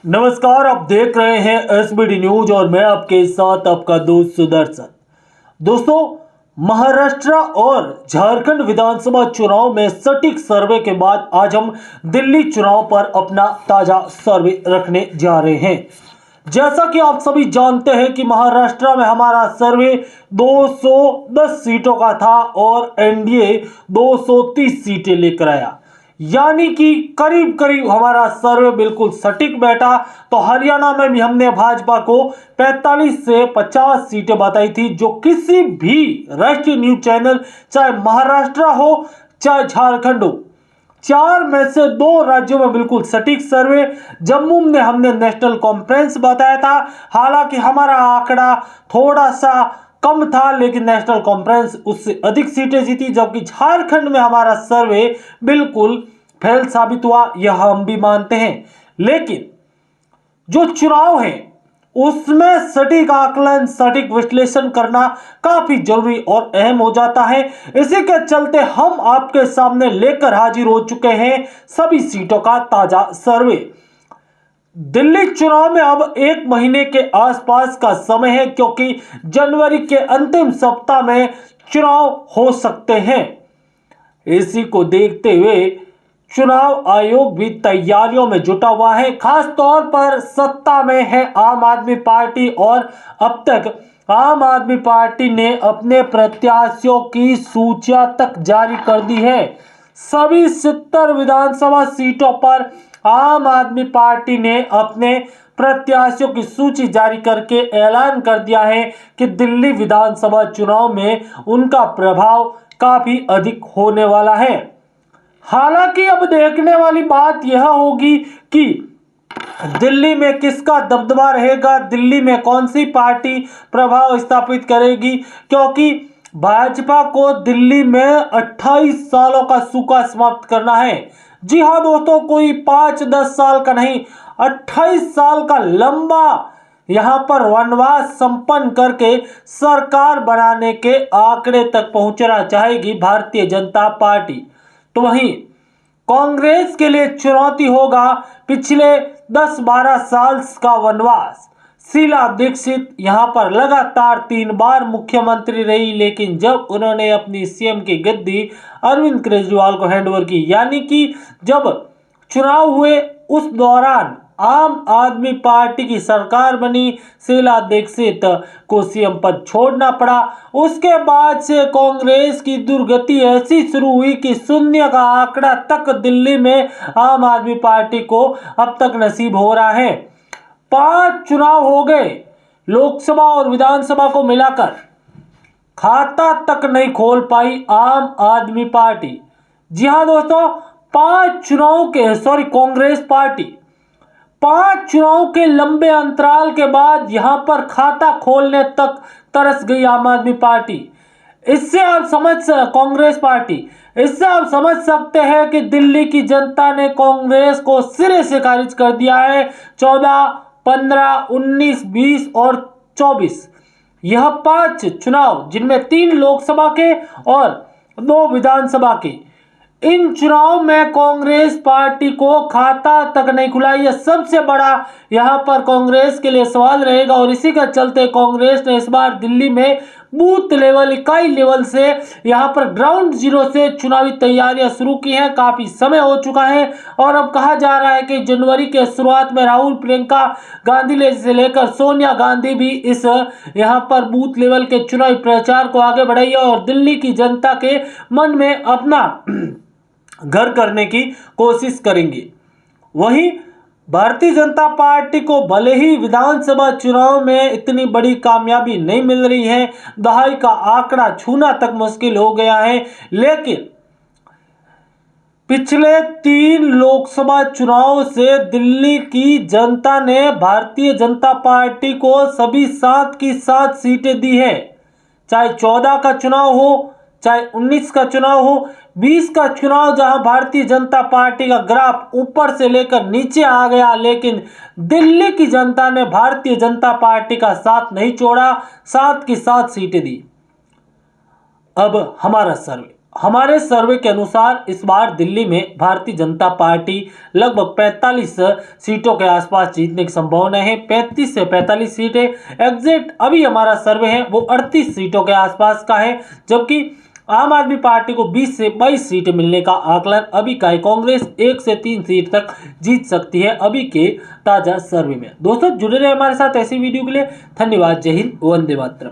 नमस्कार, आप देख रहे हैं एसबीडी न्यूज और मैं आपके साथ आपका दोस्त सुदर्शन। दोस्तों, महाराष्ट्र और झारखंड विधानसभा चुनाव में सटीक सर्वे के बाद आज हम दिल्ली चुनाव पर अपना ताजा सर्वे रखने जा रहे हैं। जैसा कि आप सभी जानते हैं कि महाराष्ट्र में हमारा सर्वे 210 सीटों का था और एनडीए 230 सीटें लेकर आया, यानी कि करीब करीब हमारा सर्वे बिल्कुल सटीक बैठा। तो हरियाणा में भी हमने भाजपा को 45 से 50 सीटें बताई थी, जो किसी भी राष्ट्रीय न्यूज चैनल, चाहे महाराष्ट्र हो चाहे झारखंड हो, चार में से दो राज्यों में बिल्कुल सटीक सर्वे। जम्मू में हमने नेशनल कॉन्फ्रेंस बताया था, हालांकि हमारा आंकड़ा थोड़ा सा कम था, लेकिन नेशनल कॉन्फ्रेंस उससे अधिक सीटें जीती। जबकि झारखंड में हमारा सर्वे बिल्कुल फेल साबित हुआ, यह हम भी मानते हैं। लेकिन जो चुनाव है उसमें सटीक आकलन, सटीक विश्लेषण करना काफी जरूरी और अहम हो जाता है। इसी के चलते हम आपके सामने लेकर हाजिर हो चुके हैं सभी सीटों का ताजा सर्वे। दिल्ली चुनाव में अब एक महीने के आसपास का समय है, क्योंकि जनवरी के अंतिम सप्ताह में चुनाव हो सकते हैं। इसी को देखते हुए चुनाव आयोग भी तैयारियों में जुटा हुआ है। खास तौर पर सत्ता में है आम आदमी पार्टी और अब तक आम आदमी पार्टी ने अपने प्रत्याशियों की सूचियां तक जारी कर दी है। सभी 70 विधानसभा सीटों पर आम आदमी पार्टी ने अपने प्रत्याशियों की सूची जारी करके ऐलान कर दिया है कि दिल्ली विधानसभा चुनाव में उनका प्रभाव काफी अधिक होने वाला है। हालांकि अब देखने वाली बात यह होगी कि दिल्ली में किसका दबदबा रहेगा, दिल्ली में कौन सी पार्टी प्रभाव स्थापित करेगी, क्योंकि भाजपा को दिल्ली में 28 सालों का सूखा समाप्त करना है। जी हाँ दोस्तों, कोई 5-10 साल का नहीं, 28 साल का लंबा यहां पर वनवास संपन्न करके सरकार बनाने के आंकड़े तक पहुंचना चाहेगी भारतीय जनता पार्टी। तो वहीं कांग्रेस के लिए चुनौती होगा पिछले 10-12 साल का वनवास। शीला दीक्षित यहां पर लगातार 3 बार मुख्यमंत्री रही, लेकिन जब उन्होंने अपनी सीएम की गद्दी अरविंद केजरीवाल को हैंडओवर की, यानी कि जब चुनाव हुए उस दौरान आम आदमी पार्टी की सरकार बनी, शीला दीक्षित को सीएम पद छोड़ना पड़ा। उसके बाद से कांग्रेस की दुर्गति ऐसी शुरू हुई कि शून्य का आंकड़ा तक दिल्ली में आम आदमी पार्टी को अब तक नसीब हो रहा है। 5 चुनाव हो गए, लोकसभा और विधानसभा को मिलाकर खाता तक नहीं खोल पाई आम आदमी पार्टी। जी हाँ दोस्तों, 5 चुनाव के कांग्रेस पार्टी 5 चुनाव के लंबे अंतराल के बाद यहां पर खाता खोलने तक तरस गई आम आदमी पार्टी। इससे आप कांग्रेस पार्टी, इससे आप समझ सकते हैं कि दिल्ली की जनता ने कांग्रेस को सिरे से खारिज कर दिया है। 14, 15, 19, 20 और 24 यह 5 चुनाव, जिनमें 3 लोकसभा के और 2 विधानसभा के, इन चुनाव में कांग्रेस पार्टी को खाता तक नहीं खुला। यह सबसे बड़ा यहां पर कांग्रेस के लिए सवाल रहेगा और इसी के चलते कांग्रेस ने इस बार दिल्ली में बूथ लेवल, इकाई लेवल से यहां पर ग्राउंड जीरो से चुनावी तैयारियां शुरू की हैं। काफी समय हो चुका है और अब कहा जा रहा है कि जनवरी के शुरुआत में राहुल, प्रियंका गांधी से लेकर सोनिया गांधी भी इस यहां पर बूथ लेवल के चुनावी प्रचार को आगे बढ़ाइए और दिल्ली की जनता के मन में अपना घर करने की कोशिश करेंगे। वहीं भारतीय जनता पार्टी को भले ही विधानसभा चुनाव में इतनी बड़ी कामयाबी नहीं मिल रही है, दहाई का आंकड़ा छूना तक मुश्किल हो गया है, लेकिन पिछले 3 लोकसभा चुनाव से दिल्ली की जनता ने भारतीय जनता पार्टी को सभी 7 की 7 सीटें दी है। चाहे 14 का चुनाव हो, चाहे 19 का चुनाव हो, 20 का चुनाव जहां भारतीय जनता पार्टी का ग्राफ ऊपर से लेकर नीचे आ गया, लेकिन दिल्ली की जनता ने भारतीय जनता पार्टी का साथ नहीं छोड़ा, 7 की 7 सीटें दी। अब हमारा सर्वे हमारे सर्वे के अनुसार इस बार दिल्ली में भारतीय जनता पार्टी लगभग 45 सीटों के आसपास जीतने की संभावना है। 35 से 45 सीटें। एग्जैक्ट अभी हमारा सर्वे है वो 38 सीटों के आसपास का है, जबकि आम आदमी पार्टी को 20 से 22 सीटें मिलने का आकलन अभी का है। कांग्रेस 1 से 3 सीट तक जीत सकती है अभी के ताजा सर्वे में। दोस्तों जुड़े रहे हमारे साथ ऐसी वीडियो के लिए। धन्यवाद। जय हिंद, वंदे मातरम।